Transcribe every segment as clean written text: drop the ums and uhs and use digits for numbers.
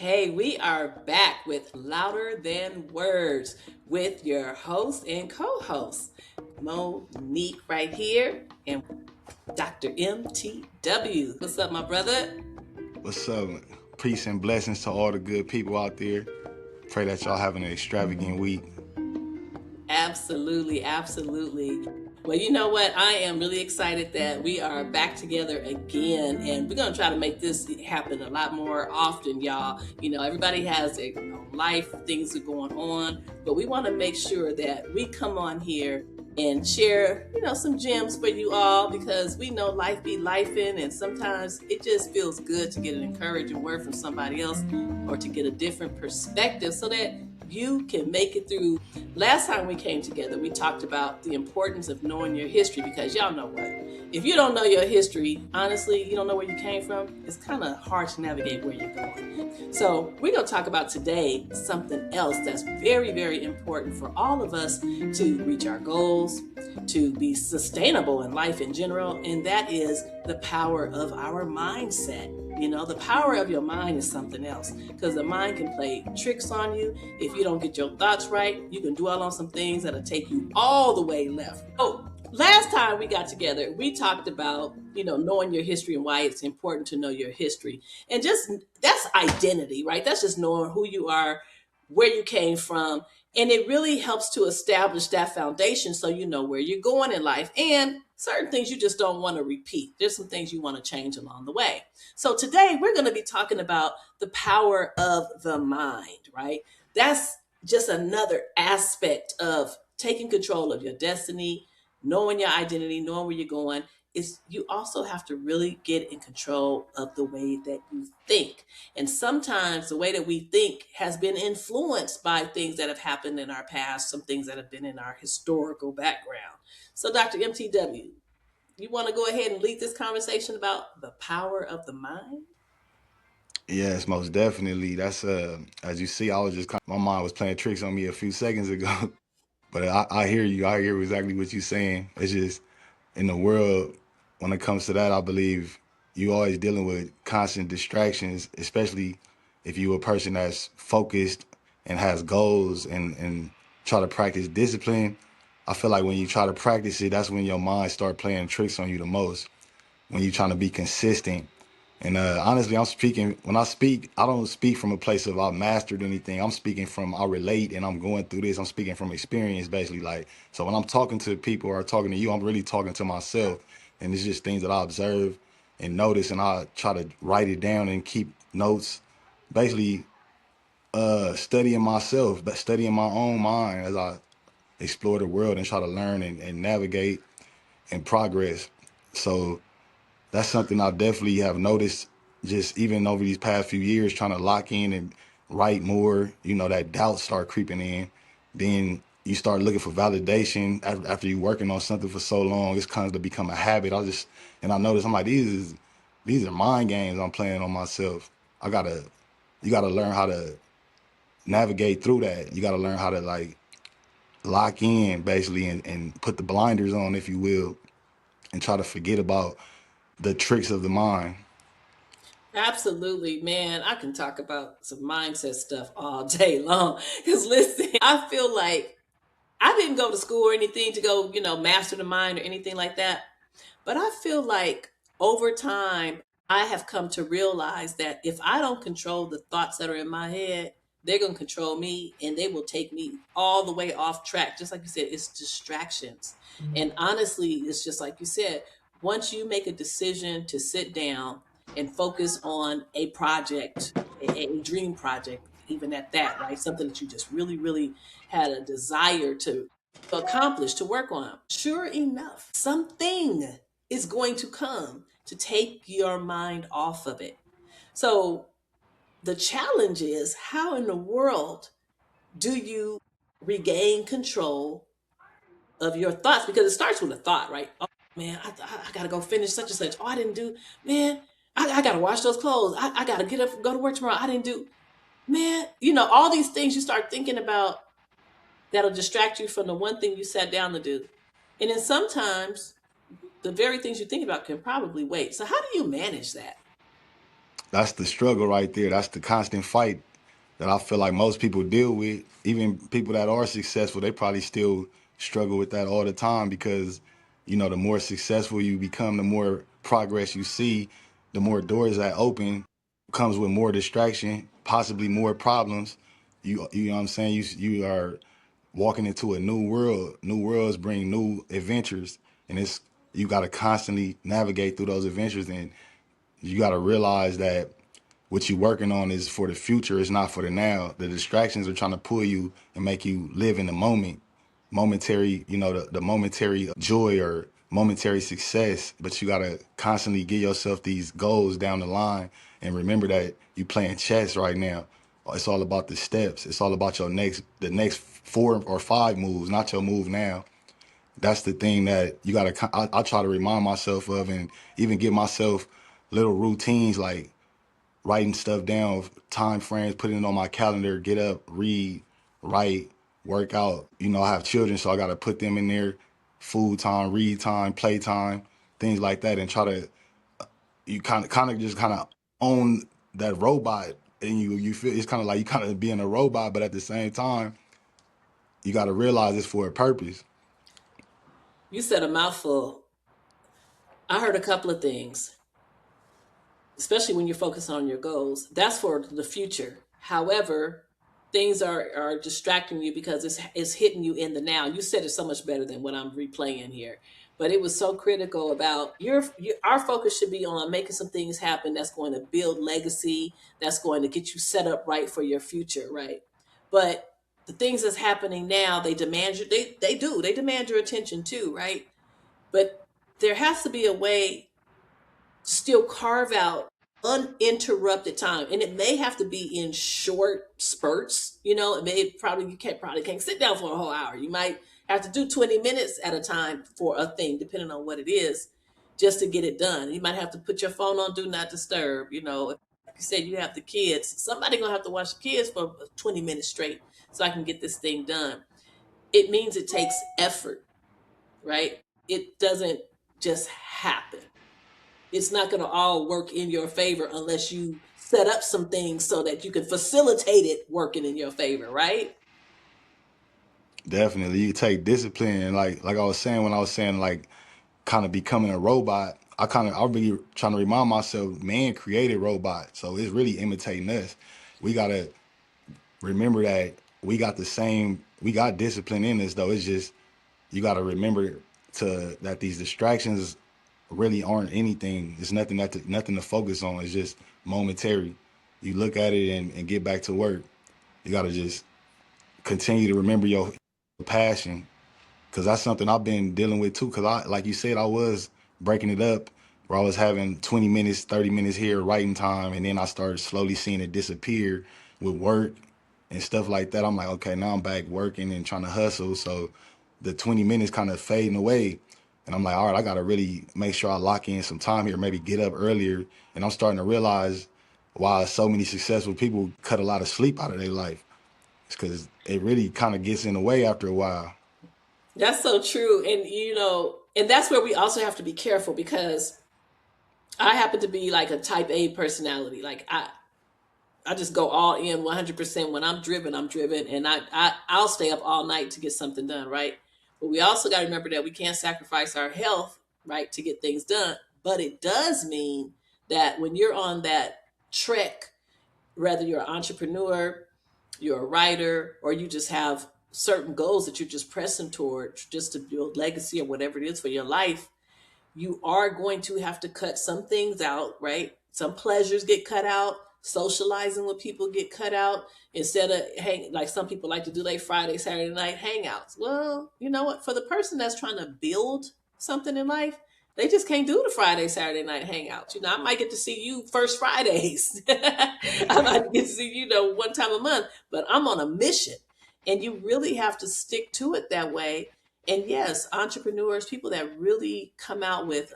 Hey, we are back with Louder Than Words with your host and co host, Monique, right here, and Dr. MTW. What's up, my brother? What's up? Peace and blessings to all the good people out there. Pray that y'all having an extravagant week. Absolutely, absolutely. Well, you know what? I am really excited that we are back together again, and we're going to try to make this happen a lot more often, y'all. Everybody has a life, things are going on, but we want to make sure that we come on here and share, some gems for you all because we know life be lifing, and sometimes it just feels good to get an encouraging word from somebody else or to get a different perspective so that you can make it through. Last time we came together, we talked about the importance of knowing your history because y'all know what? If you don't know your history, honestly, you don't know where you came from, it's kind of hard to navigate where you're going. So, we're going to talk about today something else that's very, very important for all of us to reach our goals, to be sustainable in life in general, and that is the power of our mindset. The power of your mind is something else because the mind can play tricks on you. If you don't get your thoughts right, you can dwell on some things that'll take you all the way left. Oh, last time we got together, we talked about, knowing your history and why it's important to know your history. And just that's identity, right? That's just knowing who you are, where you came from. And it really helps to establish that foundation so you know where you're going in life and certain things you just don't want to repeat. There's some things you want to change along the way. So today we're going to be talking about the power of the mind, right? That's just another aspect of taking control of your destiny, knowing your identity, knowing where you're going. Is you also have to really get in control of the way that you think. And sometimes the way that we think has been influenced by things that have happened in our past, some things that have been in our historical background. So, Dr. MTW, you want to go ahead and lead this conversation about the power of the mind? Yes, most definitely. That's as you see, I was just my mind was playing tricks on me a few seconds ago. But I hear you. I hear exactly what you're saying. It's just in the world when it comes to that, I believe you always dealing with constant distractions, especially if you're a person that's focused and has goals and try to practice discipline. I feel like when you try to practice it, that's when your mind start playing tricks on you the most. When you're trying to be consistent. And honestly, I'm speaking, when I speak, I don't speak from a place of I've mastered anything. I'm speaking from I relate and I'm going through this. I'm speaking from experience, basically. Like, so when I'm talking to people or talking to you, I'm really talking to myself. And it's just things that I observe and notice. And I try to write it down and keep notes, basically studying myself, but studying my own mind as I explore the world and try to learn and navigate and progress. So, that's something I definitely have noticed just even over these past few years, trying to lock in and write more, that doubt start creeping in. Then you start looking for validation after you working on something for so long. It's kind of to become a habit. And I notice I'm like, these are mind games I'm playing on myself. You gotta learn how to navigate through that. You gotta learn how to like lock in basically and put the blinders on, if you will, and try to forget about the tricks of the mind. Absolutely, man. I can talk about some mindset stuff all day long. Because listen, I feel like I didn't go to school or anything to go, master the mind or anything like that. But I feel like over time, I have come to realize that if I don't control the thoughts that are in my head, they're going to control me and they will take me all the way off track. Just like you said, it's distractions. And honestly, it's just like you said, once you make a decision to sit down and focus on a project, a dream project, even at that, right? Something that you just really, really had a desire to accomplish, to work on. Sure enough, something is going to come to take your mind off of it. So the challenge is how in the world do you regain control of your thoughts? Because it starts with a thought, right? Oh man, I gotta go finish such and such. Oh, I didn't do, man, I gotta wash those clothes. I gotta get up, go to work tomorrow. I didn't do, man, all these things you start thinking about that'll distract you from the one thing you sat down to do. And then sometimes the very things you think about can probably wait. So how do you manage that? that's the struggle right there. That's the constant fight that I feel like most people deal with. Even people that are successful, they probably still struggle with that all the time because, the more successful you become, the more progress you see, the more doors that open comes with more distraction, possibly more problems. You know what I'm saying? You are walking into a new world. New worlds bring new adventures, and it's you got to constantly navigate through those adventures, and you got to realize that what you're working on is for the future. It's not for the now. The distractions are trying to pull you and make you live in the moment, momentary, the momentary joy or momentary success. But you got to constantly give yourself these goals down the line and remember that you playing chess right now. It's all about the steps. It's all about the next 4 or 5 moves, not your move now. That's the thing that you got to, I try to remind myself of, and even give myself little routines like writing stuff down, time frames, putting it on my calendar, get up, read, write, work out. I have children, so I got to put them in there, food time, read time, play time, things like that, and try to, you kind of own that robot, and you feel it's kind of like you kind of being a robot, but at the same time, you got to realize it's for a purpose. You said a mouthful. I heard a couple of things, especially when you're focused on your goals. That's for the future. However, things are distracting you because it's hitting you in the now. You said it so much better than what I'm replaying here. But it was so critical about our focus should be on making some things happen that's going to build legacy, that's going to get you set up right for your future, right? But the things that's happening now, they demand you they demand your attention too, right? But there has to be a way still carve out uninterrupted time, and it may have to be in short spurts. It may probably you can't sit down for a whole hour. You might have to do 20 minutes at a time for a thing, depending on what it is, just to get it done. You might have to put your phone on do not disturb. If you said you have the kids, somebody gonna have to watch the kids for 20 minutes straight so I can get this thing done. It means it takes effort, right? It doesn't just happen. It's not going to all work in your favor unless you set up some things so that you can facilitate it working in your favor, right? Definitely, you take discipline, and like I was saying when I was saying like kind of becoming a robot. I really trying to remind myself, man created robots, so it's really imitating us. We gotta remember that we got discipline in us though. It's just you gotta remember that these distractions really aren't anything. It's nothing to focus on. It's just momentary. You look at it and get back to work. You gotta just continue to remember your passion, because that's something I've been dealing with too. Because like you said, I was breaking it up where I was having 20 minutes, 30 minutes here writing time, and then I started slowly seeing it disappear with work and stuff like that. I'm like, okay, now I'm back working and trying to hustle, so the 20 minutes kind of fading away, and I'm like, all right, I got to really make sure I lock in some time here, maybe get up earlier, and I'm starting to realize why so many successful people cut a lot of sleep out of their life. It's because it really kind of gets in the way after a while. That's so true. And, and that's where we also have to be careful because I happen to be like a type A personality. Like I just go all in 100%. When I'm driven, I'm driven, and I'll stay up all night to get something done, right? But we also got to remember that we can't sacrifice our health, right, to get things done. But it does mean that when you're on that trek, whether you're an entrepreneur, you're a writer, or you just have certain goals that you're just pressing toward just to build legacy or whatever it is for your life, you are going to have to cut some things out, right? Some pleasures get cut out. Socializing with people get cut out instead of like some people like to do like Friday, Saturday night hangouts. Well, you know what? For the person that's trying to build something in life, they just can't do the Friday, Saturday night hangouts. I might get to see you first Fridays. I might get to see you, one time a month, but I'm on a mission. And you really have to stick to it that way. And yes, entrepreneurs, people that really come out with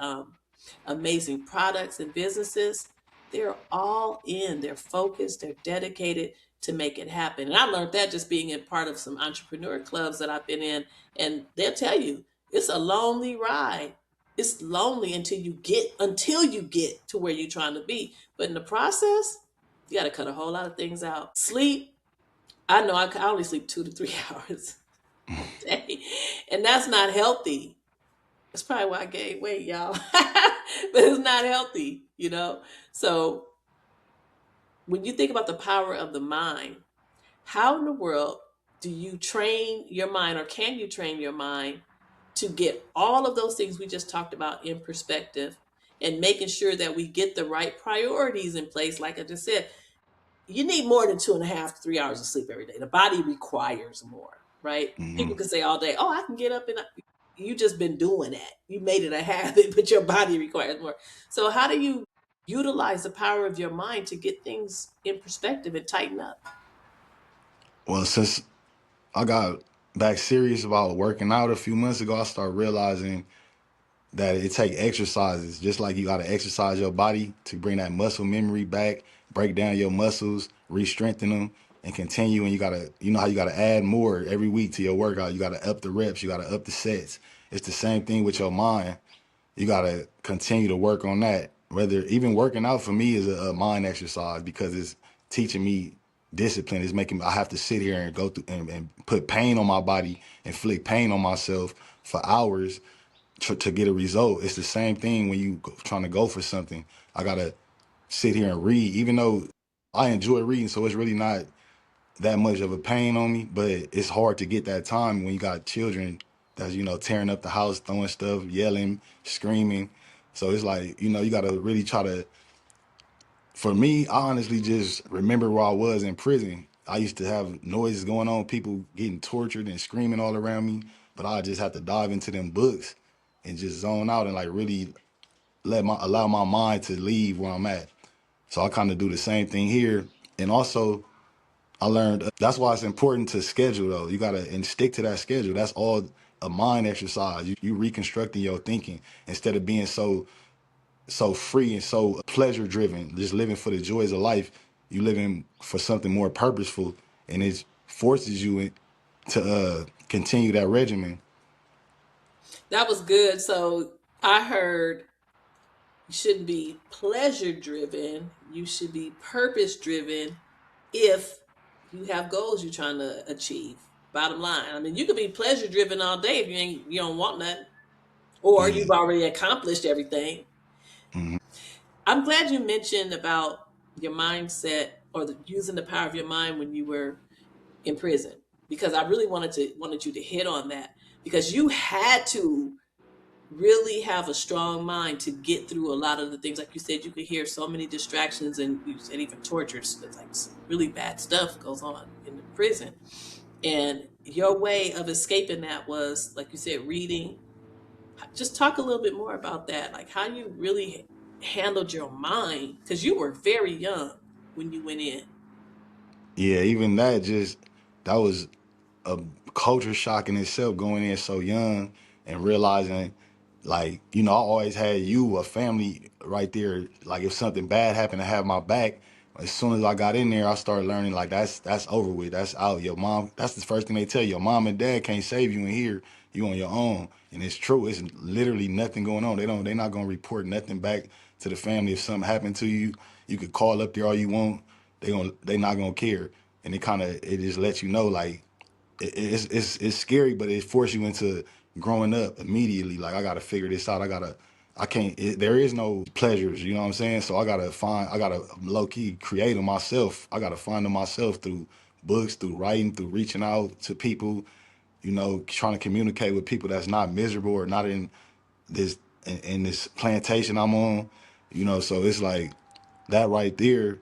amazing products and businesses, they're all in, they're focused, they're dedicated to make it happen. And I learned that just being a part of some entrepreneur clubs that I've been in. And they'll tell you, it's a lonely ride. it's lonely until you get to where you're trying to be. But in the process, you got to cut a whole lot of things out. Sleep. I know I only sleep 2 to 3 hours a day, and that's not healthy. That's probably why I gained weight, y'all. But it's not healthy. So when you think about the power of the mind, how in the world do you train your mind, or can you train your mind to get all of those things we just talked about in perspective, and making sure that we get the right priorities in place? Like I just said, you need more than 2.5 to 3 hours of sleep every day. The body requires more, right? People Hmm. can say all day, "Oh, I can get up," and you just been doing that. You made it a habit, but your body requires more. So, how do you utilize the power of your mind to get things in perspective and tighten up? Well, since I got back serious about working out a few months ago, I started realizing that it take exercises. Just like you got to exercise your body to bring that muscle memory back, break down your muscles, re-strengthen them, and continue. And you gotta, you know how you gotta add more every week to your workout. You gotta up the reps. You gotta up the sets. It's the same thing with your mind. You gotta continue to work on that. Whether even working out for me is a mind exercise because it's teaching me discipline. It's making me, I have to sit here and go through and put pain on my body, inflict pain on myself for hours to get a result. It's the same thing when you trying to go for something. I gotta sit here and read, even though I enjoy reading, so it's really not that much of a pain on me. But it's hard to get that time when you got children that's tearing up the house, throwing stuff, yelling, screaming. So it's like you gotta really try to. For me, I honestly just remember where I was in prison. I used to have noises going on, people getting tortured and screaming all around me, but I just have to dive into them books and just zone out and like really allow my mind to leave where I'm at. So I kind of do the same thing here. And also I learned that's why it's important to schedule though. You gotta and stick to that schedule. That's all a mind exercise. You reconstructing your thinking instead of being so free and so pleasure driven, just living for the joys of life. You living for something more purposeful, and it forces you to continue that regimen. That was good. So I heard you shouldn't be pleasure driven. You should be purpose driven if you have goals you're trying to achieve. Bottom line. I mean, you could be pleasure driven all day if you don't want nothing, or Yeah. you've already accomplished everything. Hmm. I'm glad you mentioned about your mindset, or using the power of your mind when you were in prison, because I really wanted you to hit on that, because you had to really have a strong mind to get through a lot of the things. Like you said, you could hear so many distractions, and you said even tortures. It's like some really bad stuff goes on in the prison, and your way of escaping that was, like you said, reading. Just talk a little bit more about that, like how you really handled your mind, because you were very young when you went in. Yeah, even that was a culture shock in itself going in so young and realizing like I always had a family right there, like if something bad happened to have my back. As soon as I got in there I started learning like that's over with, that's out. Your mom, that's the first thing they tell you, your mom and dad can't save you in here, you on your own. And it's true, it's literally nothing going on. They're not going to report nothing back to the family. If something happened to you, you could call up there all you want, they not going to care. And it just lets you know like it's scary, but it forces you into growing up immediately. Like I gotta figure this out. I can't. There is no pleasures. You know what I'm saying? So I gotta low key create them myself. I gotta find them myself through books, through writing, through reaching out to people. Trying to communicate with people that's not miserable or not this in this plantation I'm on. So it's like that right there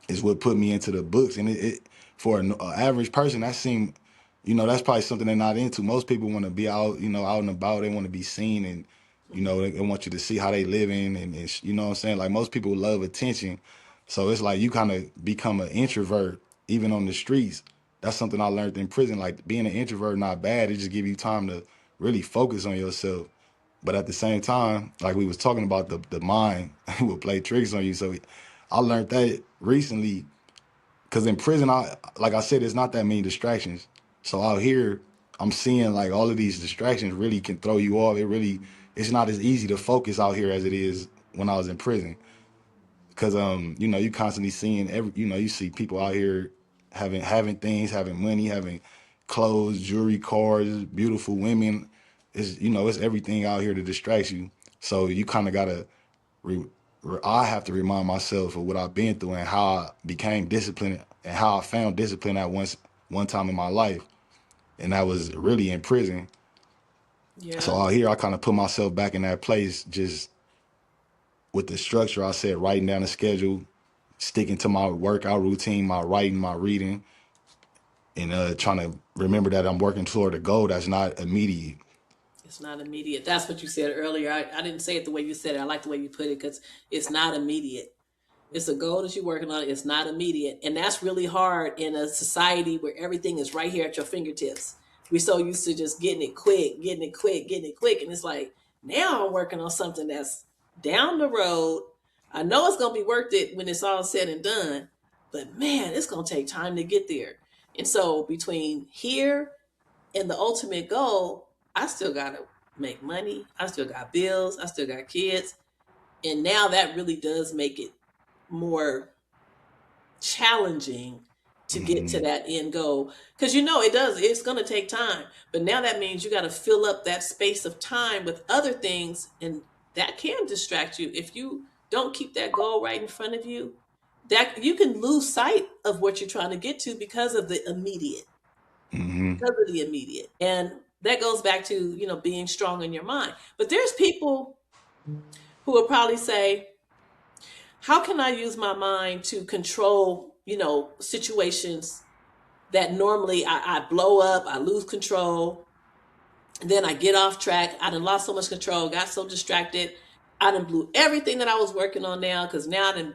is what put me into the books. And it for an average person, that seemed, that's probably something they're not into. Most people want to be out, out and about. They want to be seen, and they want you to see how they living, and you know what I'm saying. Like most people love attention, so it's like you kind of become an introvert even on the streets. That's something I learned in prison. Like being an introvert not bad. It just give you time to really focus on yourself. But at the same time, like we was talking about, the mind will play tricks on you. So I learned that recently because in prison, like I said, it's not that many distractions. So out here, I'm seeing like all of these distractions really can throw you off. It really it's not as easy to focus out here as it is when I was in prison. Cause you know, you constantly seeing you know, you see people out here having things, having money, having clothes, jewelry, cars, beautiful women. It's, you know, it's everything out here to distract you. So you kind of gotta re, I have to remind myself of what I've been through and how I became disciplined and how I found discipline at one time in my life, and that was really in prison. So Yeah. out here, I kind of put myself back in that place, just with the structure I said, writing down a schedule, sticking to my workout routine, my writing, my reading, and trying to remember that I'm working toward a goal that's not immediate. It's not immediate. That's what you said earlier. I didn't say it the way you said it. I like the way you put it because it's not immediate. It's a goal that you're working on. It's not immediate. And that's really hard in a society where everything is right here at your fingertips. We're so used to just getting it quick, getting it quick, getting it quick. And it's like, now I'm working on something that's down the road. I know it's going to be worth it when it's all said and done, but man, it's going to take time to get there. And so between here and the ultimate goal, I still got to make money. I still got bills. I still got kids. And now that really does make it more challenging to get to Hmm. that end goal, because you know it's going to take time, but now that means you got to fill up that space of time with other things, and that can distract you if you don't keep that goal right in front of you. That you can lose sight of what you're trying to get to because of the immediate, Hmm. and that goes back to, being strong in your mind. But there's people who will probably say, how can I use my mind to control, situations that normally I blow up, I lose control, and then I get off track. I done lost so much control, got so distracted. I done blew everything that I was working on now, because now I done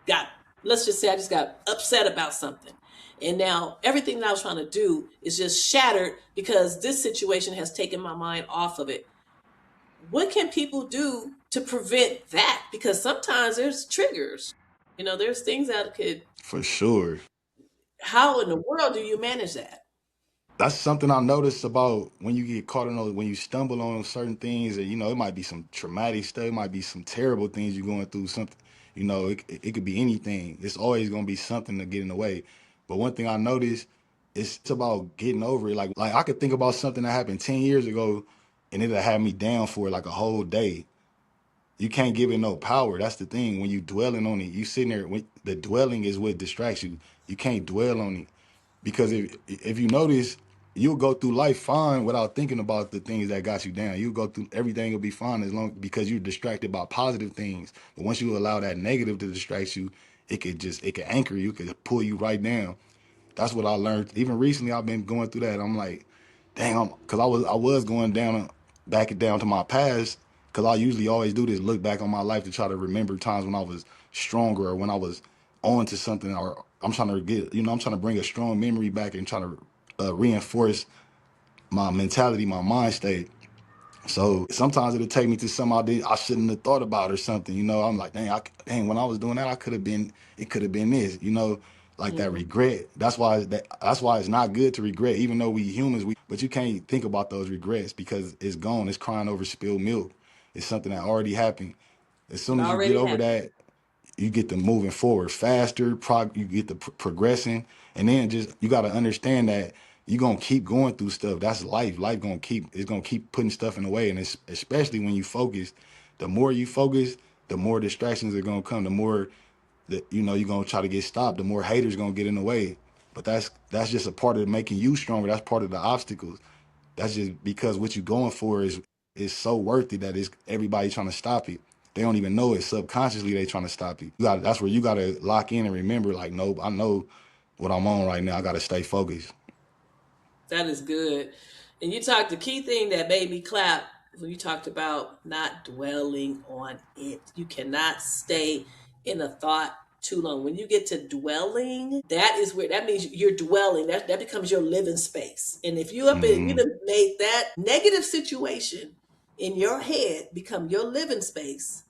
got, let's just say I just got upset about something. And now everything that I was trying to do is just shattered because this situation has taken my mind off of it. What can people do to prevent that? Because sometimes there's triggers. There's things that could, For sure. how in the world do you manage that? That's something I noticed about when you get caught in those, when you stumble on certain things, and you know, it might be some traumatic stuff, it might be some terrible things you're going through, something, you know, it could be anything. It's always going to be something to get in the way. But one thing I noticed, it's about getting over it. Like I could think about something that happened 10 years ago and it'll have me down for like a whole day. You can't give it no power. That's the thing. When you dwelling on it, you sitting there. When the dwelling is what distracts you. You can't dwell on it because if you notice, you'll go through life fine without thinking about the things that got you down. You'll go through everything will be fine as long because you're distracted by positive things. But once you allow that negative to distract you, it could anchor you, it could pull you right down. That's what I learned. Even recently, I've been going through that. I'm like, dang, because I was going down, back it down to my past. Because I usually always do this, look back on my life to try to remember times when I was stronger or when I was on to something, or I'm trying to get, I'm trying to bring a strong memory back and trying to reinforce my mentality, my mind state. So sometimes it'll take me to something I shouldn't have thought about or something. You know, I'm like, dang, when I was doing that, it could have been this. You know, like that Mhm. regret. That's why it's not good to regret. Even though we humans, but you can't think about those regrets because it's gone. It's crying over spilled milk. It's something that already happened. As It soon as you get already over happened. that, you get to moving forward faster. You get to progressing, and then just you got to understand that you're gonna keep going through stuff. That's life. Life gonna keep it's gonna keep putting stuff in the way, and it's especially when you focus. The more you focus, the more distractions are gonna come. The more that you're gonna try to get stopped. The more haters gonna get in the way. But that's just a part of making you stronger. That's part of the obstacles. That's just because what you're going for is so worth it that it's everybody trying to stop it. They don't even know it. Subconsciously, they trying to stop you. That's where you got to lock in and remember, like, nope, I know what I'm on right now. I got to stay focused. That is good. And you talked, the key thing that made me clap when you talked about not dwelling on it. You cannot stay in a thought too long. When you get to dwelling, that is where, that means you're dwelling. That becomes your living space. And if you Hmm. done made that negative situation in your head become your living space,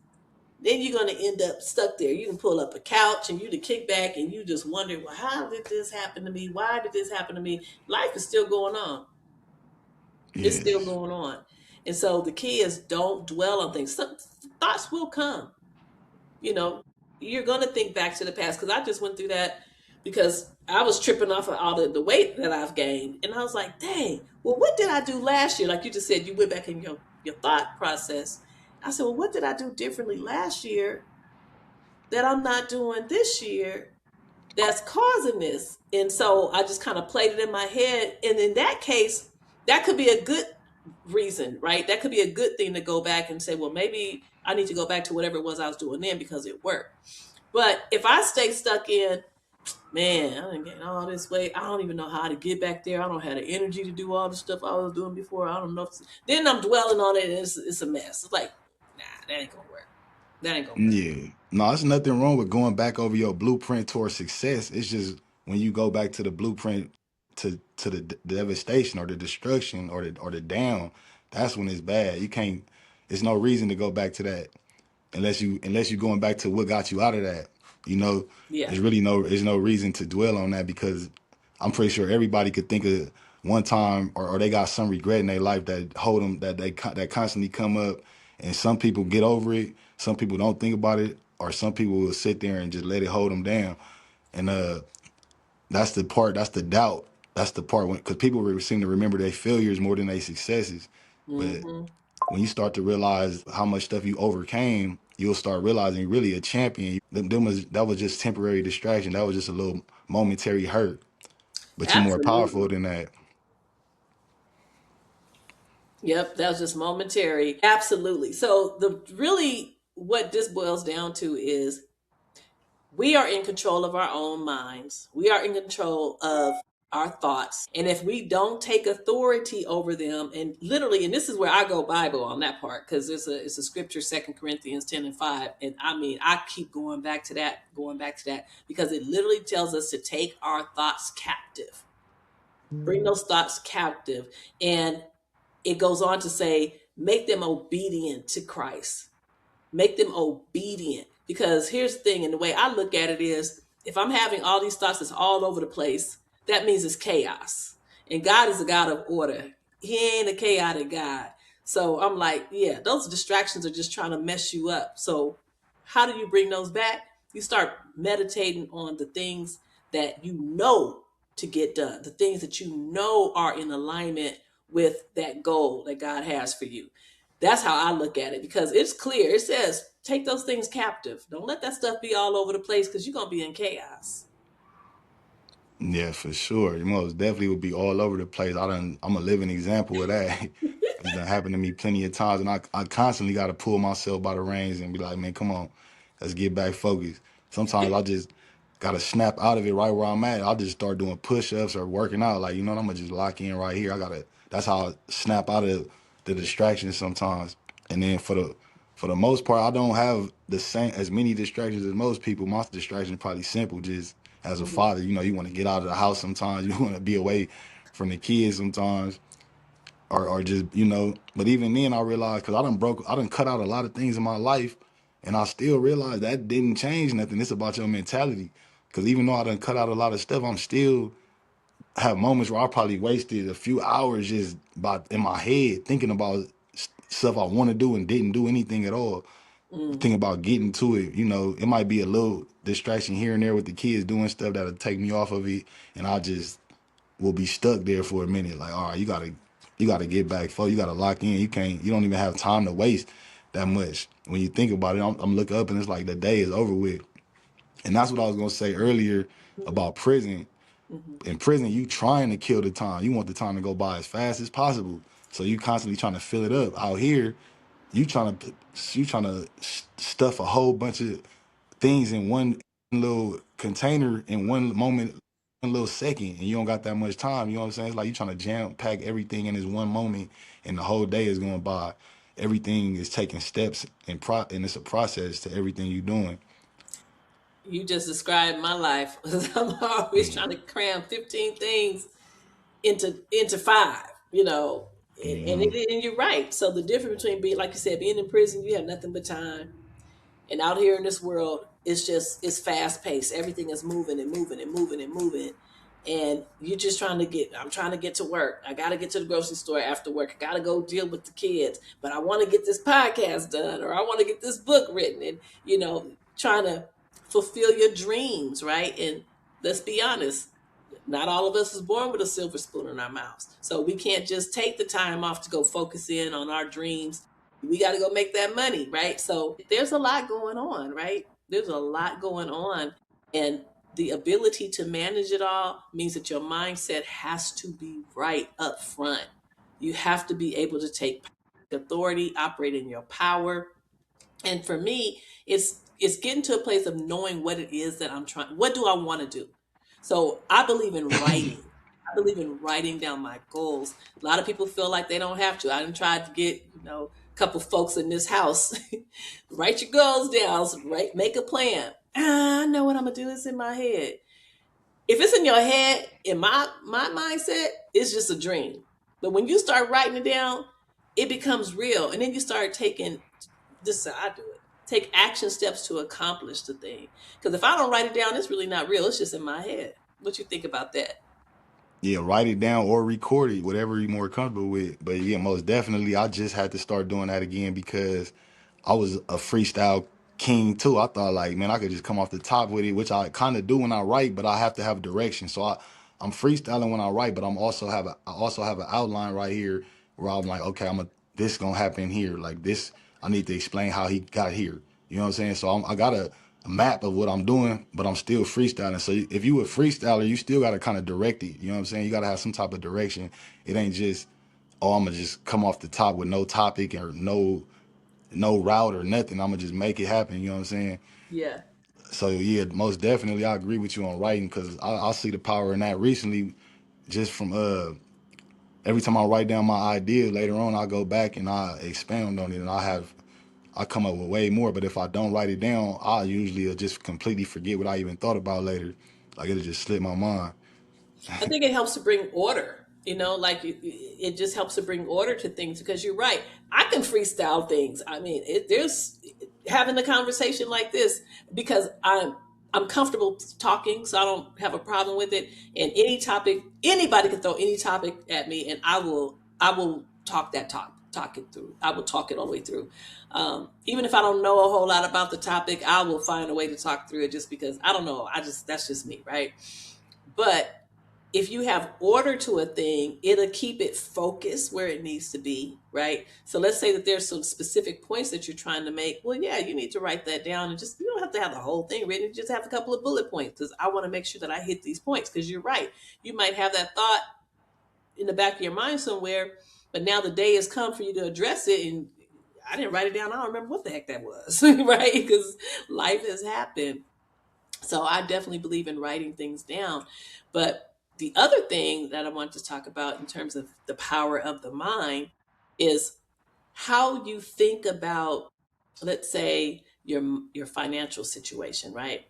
then you're going to end up stuck there. You can pull up a couch and you to kick back and you just wonder, well, how did this happen to me? Why did this happen to me? Life is still going on. It's still Yes. going on. And so the key is don't dwell on things. Some thoughts will come. You know, you're going to think back to the past, because I just went through that because I was tripping off of all the weight that I've gained. And I was like, dang, well, what did I do last year? Like you just said, you went back in your thought process. I said, well, what did I do differently last year that I'm not doing this year that's causing this? And so I just kind of played it in my head. And in that case, that could be a good reason, right? That could be a good thing to go back and say, well, maybe I need to go back to whatever it was I was doing then because it worked. But if I stay stuck in, man, I didn't gain all this weight. I don't even know how to get back there. I don't have the energy to do all the stuff I was doing before. I don't know. Then I'm dwelling on it, and it's a mess. It's like, nah, that ain't gonna work. That ain't gonna work. Yeah. No, there's nothing wrong with going back over your blueprint towards success. It's just when you go back to the blueprint to the devastation or the destruction or the down, that's when it's bad. You can't. There's no reason to go back to that unless you're going back to what got you out of that. You know, Yeah. there's no reason to dwell on that because I'm pretty sure everybody could think of one time or they got some regret in their life that hold them that constantly come up, and some people get over it, some people don't think about it, or some people will sit there and just let it hold them down. And that's the doubt. That's the part because people seem to remember their failures more than their successes. But Mm-hmm. when you start to realize how much stuff you overcame, you'll start realizing you're really a champion. That was just temporary distraction. That was just a little momentary hurt. But you're more powerful Absolutely. than that. Yep, that was just momentary. Absolutely. So the really what this boils down to is we are in control of our own minds. We are in control of our thoughts. And if we don't take authority over them, and literally, and this is where I go Bible on that part, because it's a scripture, 2 Corinthians 10:5. And I mean, I keep going back to that, because it literally tells us to take our thoughts captive. Bring those thoughts captive. And it goes on to say, make them obedient to Christ. Make them obedient. Because here's the thing, and the way I look at it is, if I'm having all these thoughts that's all over the place, that means it's chaos. And God is a God of order. He ain't a chaotic God. So I'm like, yeah, those distractions are just trying to mess you up. So how do you bring those back? You start meditating on the things that you know to get done, the things that you know are in alignment with that goal that God has for you. That's how I look at it, because it's clear. It says, take those things captive. Don't let that stuff be all over the place, because you're going to be in chaos. Yeah, for sure. You most definitely would be all over the place. I'm a living example of that. It's done happened to me plenty of times, and I constantly got to pull myself by the reins and be like, man, come on, let's get back focused. Sometimes I just got to snap out of it right where I'm at. I'll just start doing push-ups or working out. Like, you know, I'm gonna just lock in right here. That's how I snap out of the distractions sometimes. And then for the most part, I don't have the same as many distractions as most people. My distraction is probably simple. Just as a Mm-hmm. father, you know, you want to get out of the house sometimes. You want to be away from the kids sometimes, or just you know. But even then, I realized because I done cut out a lot of things in my life, and I still realized that didn't change nothing. It's about your mentality. Because even though I done cut out a lot of stuff, I'm still have moments where I probably wasted a few hours just about in my head thinking about stuff I want to do and didn't do anything at all. Think Mm-hmm. about getting to it. You know, it might be a little distraction here and there with the kids doing stuff that'll take me off of it, and I just will be stuck there for a minute. Like, all right, you gotta get back, folks. You gotta lock in. You don't even have time to waste that much. When you think about it, I'm looking up and it's like the day is over with. And that's what I was gonna say earlier Mm-hmm. about prison. Mm-hmm. In prison, you trying to kill the time. You want the time to go by as fast as possible. So you constantly trying to fill it up. Out here, you trying to stuff a whole bunch of things in one little container in one moment, one little second, and you don't got that much time. You know what I'm saying? It's like you trying to jam pack everything in this one moment, and the whole day is going by. Everything is taking steps and it's a process to everything you're doing. You just described my life. I'm always trying to cram 15 things into five, you know. Mm-hmm. And you're right. So the difference between being, like you said, being in prison, you have nothing but time, and out here in this world, it's fast paced. Everything is moving and moving and moving and moving, and you're just I'm trying to get to work. I got to get to the grocery store after work. I got to go deal with the kids, but I want to get this podcast done, or I want to get this book written, and trying to fulfill your dreams, right? And let's be honest, not all of us is born with a silver spoon in our mouths. So we can't just take the time off to go focus in on our dreams. We got to go make that money, right? So there's a lot going on, right? There's a lot going on. And the ability to manage it all means that your mindset has to be right up front. You have to be able to take authority, operate in your power. And for me, it's getting to a place of knowing what it is that I'm trying. What do I want to do? So I believe in writing. I believe in writing down my goals. A lot of people feel like they don't have to. I done tried to get a couple folks in this house write your goals down. Right, make a plan. I know what I'm gonna do. It's in my head. If it's in your head, in my mindset, it's just a dream. But when you start writing it down, it becomes real, and then you start taking this is how I do it. Take action steps to accomplish the thing. Because if I don't write it down, it's really not real. It's just in my head. What you think about that? Yeah, write it down or record it, whatever you're more comfortable with. But yeah, most definitely, I just had to start doing that again because I was a freestyle king too. I thought like, man, I could just come off the top with it, which I kind of do when I write, but I have to have direction. So I'm freestyling when I write, but I also have an outline right here where I'm like, okay, this gonna happen here. Like this, I need to explain how he got here. You know what I'm saying? So I got a map of what I'm doing, but I'm still freestyling. So if you a freestyler, you still got to kind of direct it. You know what I'm saying? You got to have some type of direction. It ain't just, oh, I'm gonna just come off the top with no topic or no route or nothing. I'm gonna just make it happen. You know what I'm saying? Yeah. So yeah, most definitely, I agree with you on writing because I see the power in that recently. Just from every time I write down my idea, later on I go back and I expound on it, and I come up with way more. But if I don't write it down, I usually just completely forget what I even thought about later. Like it'll just slip my mind. I think it helps to bring order. Like it just helps to bring order to things because you're right. I can freestyle things. I mean, there's having a conversation like this because I'm comfortable talking, so I don't have a problem with it. And any topic, anybody can throw any topic at me, and I will talk it through. I will talk it all the way through. Even if I don't know a whole lot about the topic, I will find a way to talk through it just because I don't know. That's just me, right? But if you have order to a thing, it'll keep it focused where it needs to be, right? So let's say that there's some specific points that you're trying to make. Well, yeah, you need to write that down and just, you don't have to have the whole thing written. You just have a couple of bullet points because I want to make sure that I hit these points because you're right. You might have that thought in the back of your mind somewhere, but now the day has come for you to address it. And I didn't write it down. I don't remember what the heck that was, right? Because life has happened. So I definitely believe in writing things down. But the other thing that I want to talk about in terms of the power of the mind is how you think about, let's say, your financial situation, right?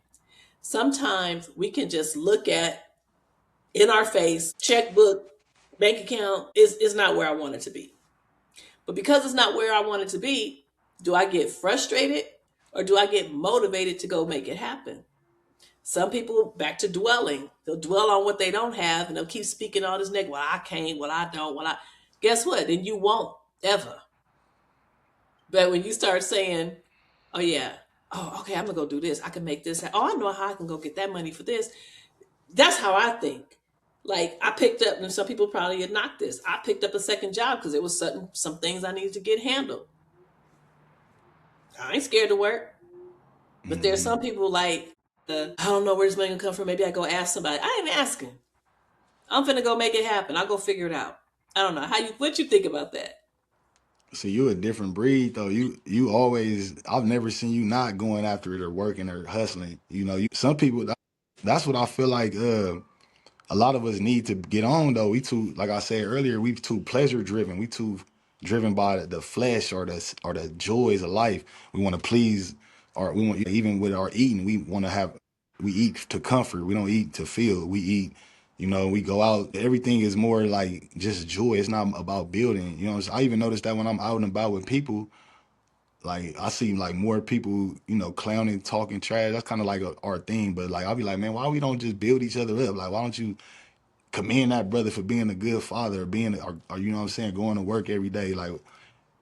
Sometimes we can just look at in our face, checkbook, bank account is not where I want it to be. But because it's not where I want it to be, do I get frustrated or do I get motivated to go make it happen? Some people back to dwelling. They'll dwell on what they don't have and they'll keep speaking all this negative. Well, I can't, well, I don't, guess what? Then you won't ever. But when you start saying, oh yeah, oh, okay, I'm gonna go do this. I can make this. Oh, I know how I can go get that money for this. That's how I think. Like I picked up, and some people probably had knocked this. I picked up a second job because there was some things I needed to get handled. I ain't scared to work. But there's Hmm. some people like, I don't know where this money gonna come from. Maybe I go ask somebody. I ain't asking. I'm finna go make it happen. I'll go figure it out. I don't know what you think about that. So you a different breed though. You always, I've never seen you not going after it or working or hustling. You know, you some people. That's what I feel like. A lot of us need to get on though. We too, like I said earlier, we too pleasure driven. We too driven by the flesh or the joys of life. We want to please, or we want even with our eating, we want to have. We eat to comfort. We don't eat to feel. We eat. You know, we go out. Everything is more like just joy. It's not about building. You know, I even noticed that when I'm out and about with people, like I see like more people, clowning, talking trash. That's kind of like our thing. But like I'll be like, man, why we don't just build each other up? Like why don't you? commend that brother for being a good father, or being, or you know what I'm saying, going to work every day. Like,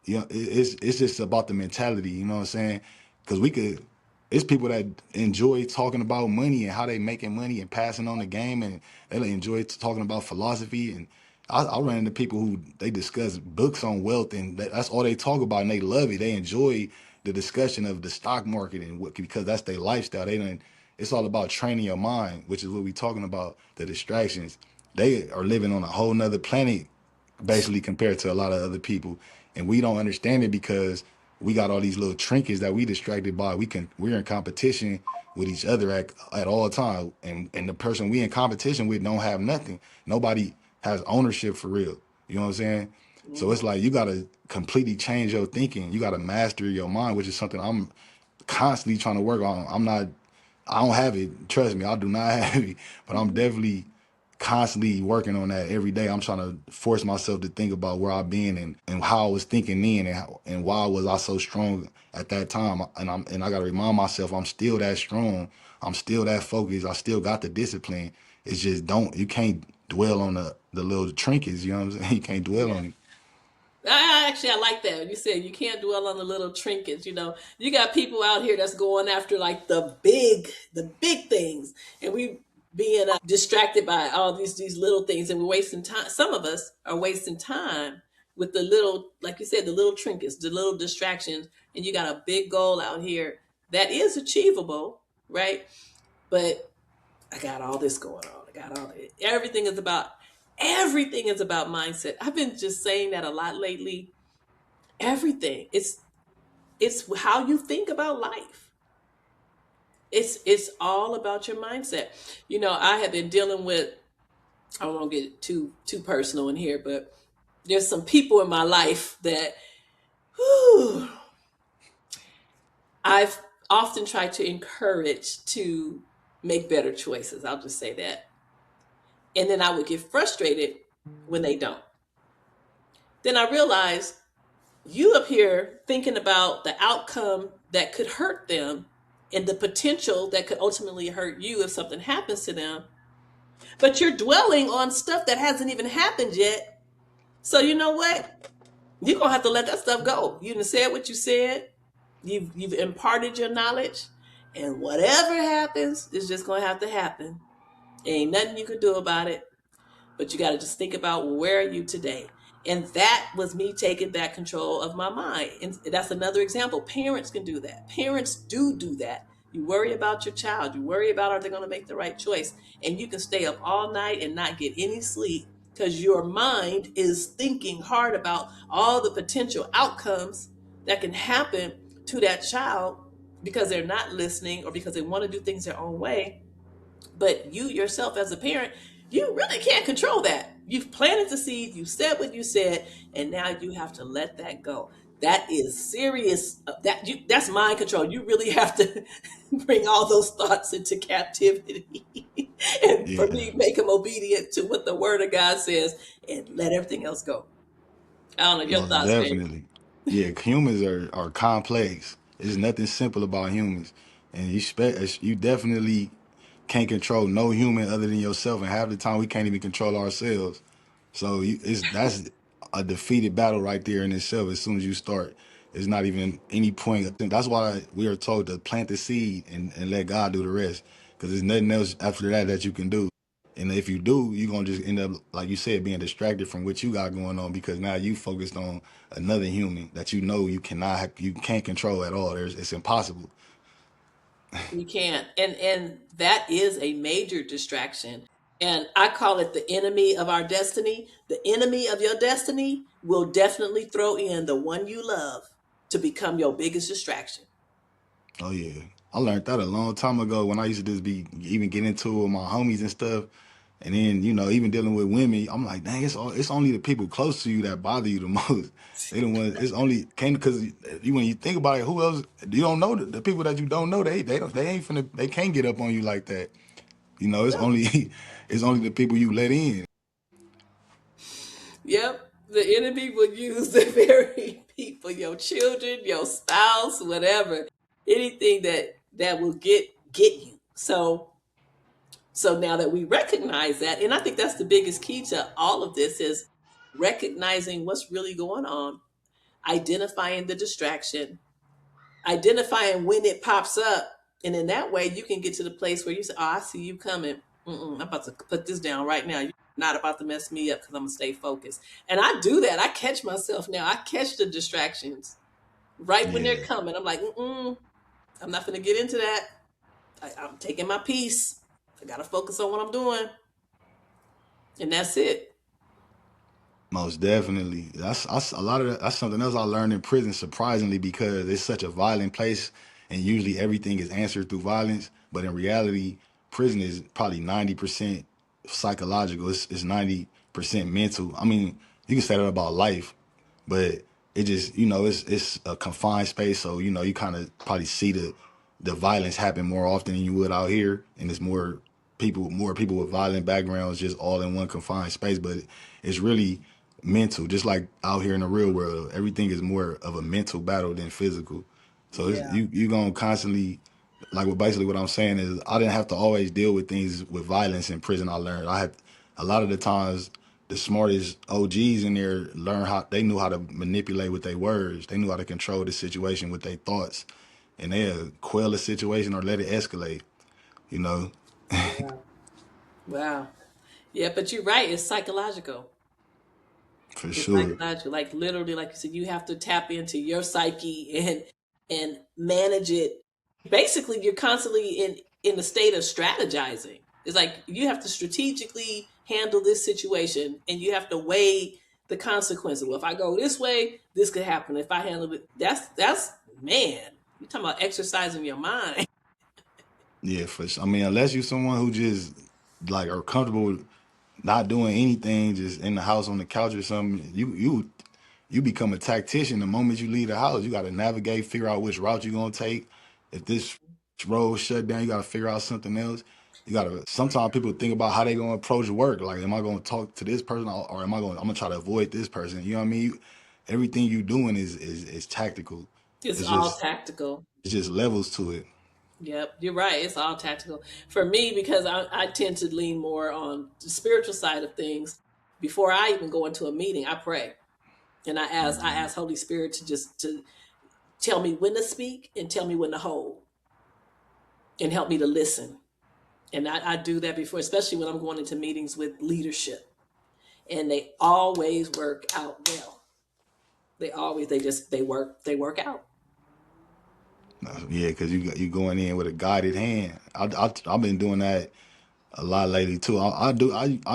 you know, it's just about the mentality. You know what I'm saying? Because we could, it's people that enjoy talking about money and how they making money and passing on the game, and they enjoy talking about philosophy. And I run into people who they discuss books on wealth, and that's all they talk about, and they love it. They enjoy the discussion of the stock market and what, because that's their lifestyle. They don't. It's all about training your mind, which is what we talking about. The distractions. They are living on a whole nother planet basically, compared to a lot of other people, and we don't understand it because we got all these little trinkets that we distracted by. We're in competition with each other at all time, and the person we in competition with don't have nothing. Nobody has ownership for real. You know what I'm saying? So it's Mm-hmm. like you gotta completely change your thinking. You gotta master your mind, which is something I'm constantly trying to work on. I don't have it. Trust me, I do not have it. But I'm Mm-hmm. definitely constantly working on that every day. I'm trying to force myself to think about where I've been, and how I was thinking then, and why was I so strong at that time. And I gotta remind myself I'm still that strong. I'm still that focused. I still got the discipline. It's just you can't dwell on the little trinkets, you know what I'm saying? You can't dwell Yeah. on it. Actually, I like that. You said you can't dwell on the little trinkets. You got people out here that's going after like the big things, and we being distracted by all these little things, and we're wasting time. Some of us are wasting time with the little, like you said, the little trinkets, the little distractions, and you got a big goal out here that is achievable, right? But I got all this going on. I got all this. Everything is about mindset. I've been just saying that a lot lately. Everything. It's how you think about life. It's all about your mindset. I have been dealing with, I don't want to get too personal in here, but there's some people in my life that whew, I've often tried to encourage to make better choices. I'll just say that. And then I would get frustrated when they don't. Then I realized you up here thinking about the outcome that could hurt them and the potential that could ultimately hurt you if something happens to them, but you're dwelling on stuff that hasn't even happened yet. So you know what? You're gonna have to let that stuff go. You done said what you said. You've imparted your knowledge, and whatever happens is just gonna have to happen. Ain't nothing you could do about it. But you got to just think about, where are you today? And that was me taking back control of my mind. And that's another example. Parents can do that. Parents do that. You worry about your child. You worry about, are they going to make the right choice? And you can stay up all night and not get any sleep because your mind is thinking hard about all the potential outcomes that can happen to that child because they're not listening or because they want to do things their own way. But you yourself as a parent, you really can't control that. You've planted the seed, you said what you said, and now you have to let that go. That is serious. That's mind control. You really have to bring all those thoughts into captivity, and for Yeah. me, make them obedient to what the Word of God says, and let everything else go. I don't know your Most thoughts, babe. definitely. Yeah, humans are complex. There's nothing simple about humans. And you definitely can't control no human other than yourself. And half the time we can't even control ourselves. So that's a defeated battle right there in itself. As soon as you start, there's not even any point. That's why we are told to plant the seed and let God do the rest. Because there's nothing else after that you can do. And if you do, you're gonna just end up, like you said, being distracted from what you got going on, because now you focused on another human that you know you can't control at all. It's impossible. You can't. And that is a major distraction. And I call it the enemy of our destiny. The enemy of your destiny will definitely throw in the one you love to become your biggest distraction. Oh yeah, I learned that a long time ago when I used to just be even getting into it with my homies and stuff. And then, even dealing with women, I'm like, dang, it's only the people close to you that bother you the most. They the ones. It's only came because when you think about it, who else you don't know, the people that you don't know, they ain't finna, they can't get up on you like that. It's No. only it's only the people you let in. Yep. The enemy will use the very people, your children, your spouse, whatever. Anything that will get you. So So now that we recognize that, and I think that's the biggest key to all of this is recognizing what's really going on, identifying the distraction, identifying when it pops up, and in that way you can get to the place where you say, "Oh, I see you coming. I'm about to put this down right now. You're not about to mess me up because I'm gonna stay focused." And I do that. I catch myself now. I catch the distractions right when they're Yeah, coming. I'm like, I'm not gonna get into that. I'm taking my piece. I gotta focus on what I'm doing, and that's it. most definitely. That's a lot of that, that's something else I learned in prison. Surprisingly, because it's such a violent place, and usually everything is answered through violence. But in reality, prison is probably 90% psychological. It's 90% mental. I mean, you can say that about life, but it just it's a confined space, so you kind of probably see the violence happen more often than you would out here, and it's more people with violent backgrounds just all in one confined space. But it's really mental, just like out here in the real world. Everything is more of a mental battle than physical. So it's, Yeah, you gonna constantly, like, what basically what I'm saying is I didn't have to always deal with things with violence in prison. I learned I had a lot of the times the smartest OGs in there learn how they knew how to manipulate with their words. They knew how to control the situation with their thoughts, and they'll quell the situation or let it escalate. You know, wow, wow. Yeah, but you're right. It's psychological. for It's sure. psychological. Like literally, like you said, you have to tap into your psyche and manage it. Basically, you're constantly in the state of strategizing. It's like you have to strategically handle this situation, and you have to weigh the consequences. Well, if I go this way, this could happen. If I handle it, that's man. You talking about exercising your mind? Yeah, for sure. I mean, unless you're someone who just like are comfortable not doing anything, just in the house on the couch or something, you become a tactician the moment you leave the house. You got to navigate, figure out which route you're gonna take. If this road shut down, you got to figure out something else. You got to. Sometimes people think about how they gonna approach work. Like, am I gonna talk to this person, or I'm gonna try to avoid this person? You know what I mean? Everything you doing is tactical. It's It's all just tactical. it's just levels to it. Yep, you're right. It's all tactical. For me, because I tend to lean more on the spiritual side of things. Before I even go into a meeting, I pray and I ask Holy Spirit to just to tell me when to speak and tell me when to hold and help me to listen. And I do that before, especially when I'm going into meetings with leadership, and they always work out well. They work out. Yeah, because you going in with a guided hand. I've been doing that a lot lately too. I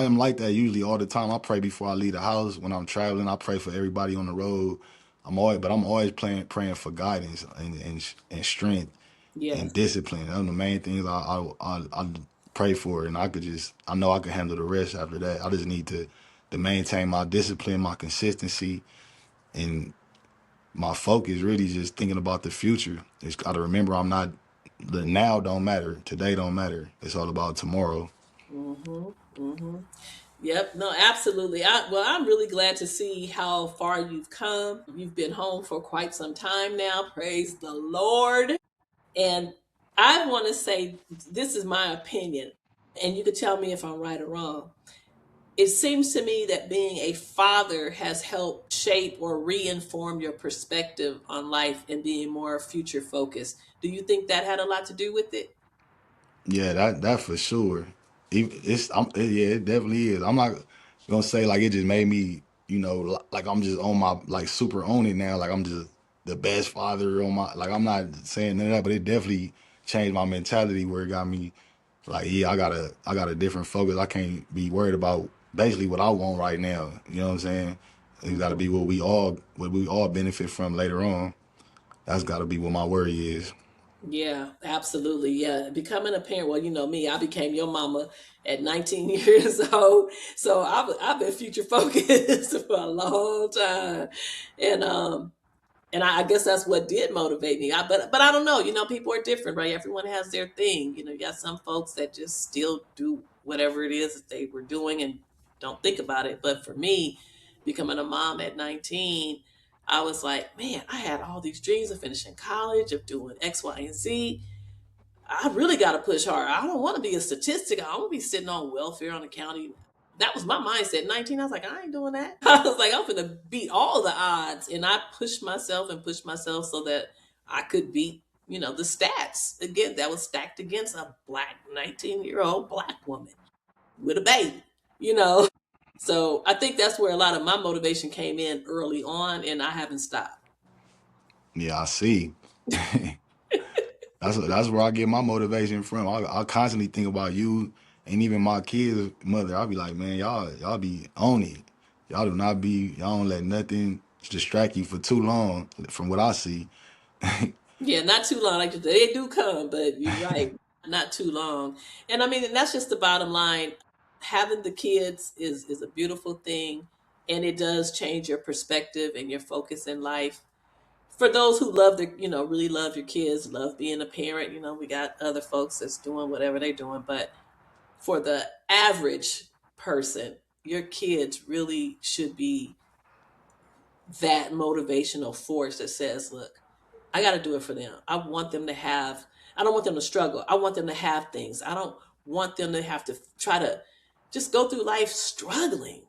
am like that usually all the time. I pray before I leave the house. When I'm traveling, I pray for everybody on the road. I'm always praying for guidance and strength and Yes. discipline. Those are the main things I pray for, and I know I can handle the rest after that. I just need to maintain my discipline, my consistency, and my focus really just thinking about the future. It's got to remember the now don't matter. Today don't matter. It's all about tomorrow. Mm-hmm. Mm-hmm. Yep. No, absolutely. Well, I'm really glad to see how far you've come. You've been home for quite some time now. Praise the Lord. And I want to say this is my opinion, and you could tell me if I'm right or wrong. It seems to me that being a father has helped shape or reinform your perspective on life and being more future focused. Do you think that had a lot to do with it? Yeah, that for sure. Yeah, it definitely is. I'm not gonna say like it just made me, like I'm just on my like super on it now. Like I'm just the best father on my. Like I'm not saying none of that, but it definitely changed my mentality where it got me like, yeah, I got a different focus. I can't be worried about basically what I want right now. You know what I'm saying? It's got to Mhm. be what we all benefit from later on. That's got to be what my worry is. Yeah, absolutely. Yeah, becoming a parent. Well, you know me, I became your mama at 19 years old, so I've been future focused for a long time, and I guess that's what did motivate me. But I don't know. You know, people are different, right? Everyone has their thing. You know, you got some folks that just still do whatever it is that they were doing and don't think about it. But for me, becoming a mom at 19, I was like, man, I had all these dreams of finishing college, of doing X, Y, and Z. I really got to push hard. I don't want to be a statistic. I want to be sitting on welfare on the county. That was my mindset. 19, I was like, I ain't doing that. I was like, I'm going to beat all the odds. And I pushed myself and pushed myself so that I could beat, the stats. Again, that was stacked against a black 19-year-old black woman with a baby, you know. So I think that's where a lot of my motivation came in early on, and I haven't stopped. Yeah, I see. That's where I get my motivation from. I constantly think about you and even my kids' mother. I'll be like, man, y'all be on it. Y'all don't let nothing distract you for too long. From what I see. Yeah, not too long. Like they do come, but you're right, not too long. And I mean, and that's just the bottom line. Having the kids is a beautiful thing, and it does change your perspective and your focus in life. For those who love really love your kids, love being a parent, we got other folks that's doing whatever they're doing. But for the average person, your kids really should be that motivational force that says, look, I got to do it for them. I don't want them to struggle. I want them to have things. I don't want them to have to try to just go through life struggling.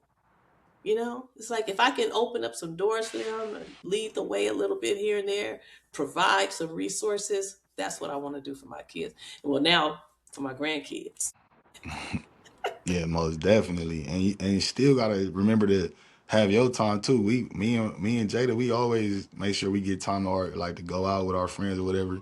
It's like if I can open up some doors for them and lead the way a little bit here and there, provide some resources, that's what I want to do for my kids. And well, now for my grandkids. Yeah, most definitely. And you still gotta remember to have your time too. Me and Jada, we always make sure we get time to like to go out with our friends or whatever.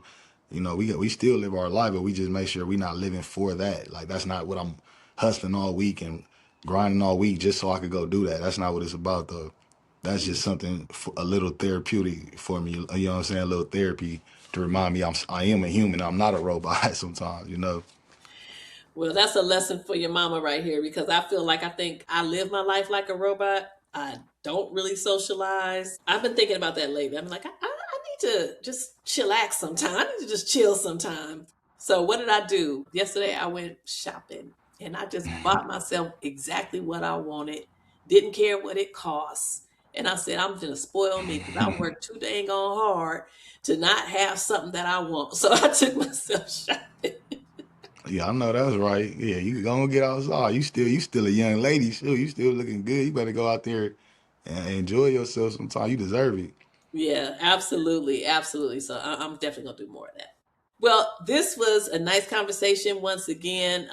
We still live our life, but we just make sure we not living for that. Like that's not what I'm hustling all week and grinding all week just so I could go do that. That's not what it's about though. That's just something a little therapeutic for me. You know what I'm saying? A little therapy to remind me I am a human. I'm not a robot sometimes. Well, that's a lesson for your mama right here because I think I live my life like a robot. I don't really socialize. I've been thinking about that lately. I'm like, I need to just chillax sometime. I need to just chill sometime. So, what did I do? Yesterday, I went shopping and I just bought myself exactly what I wanted, didn't care what it costs. And I said, I'm going to spoil me because I worked too dang on hard to not have something that I want. So, I took myself shopping. Yeah, I know that's right. Yeah, you gonna get outside. You still a young lady. Sure, you still looking good. You better go out there and enjoy yourself sometime. You deserve it. Yeah, absolutely. Absolutely. So I'm definitely going to do more of that. Well, this was a nice conversation once again,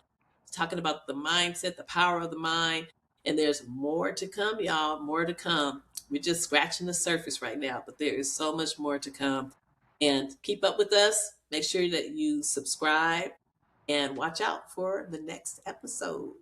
talking about the mindset, the power of the mind. And there's more to come, y'all, more to come. We're just scratching the surface right now, but there is so much more to come. And keep up with us. Make sure that you subscribe and watch out for the next episode.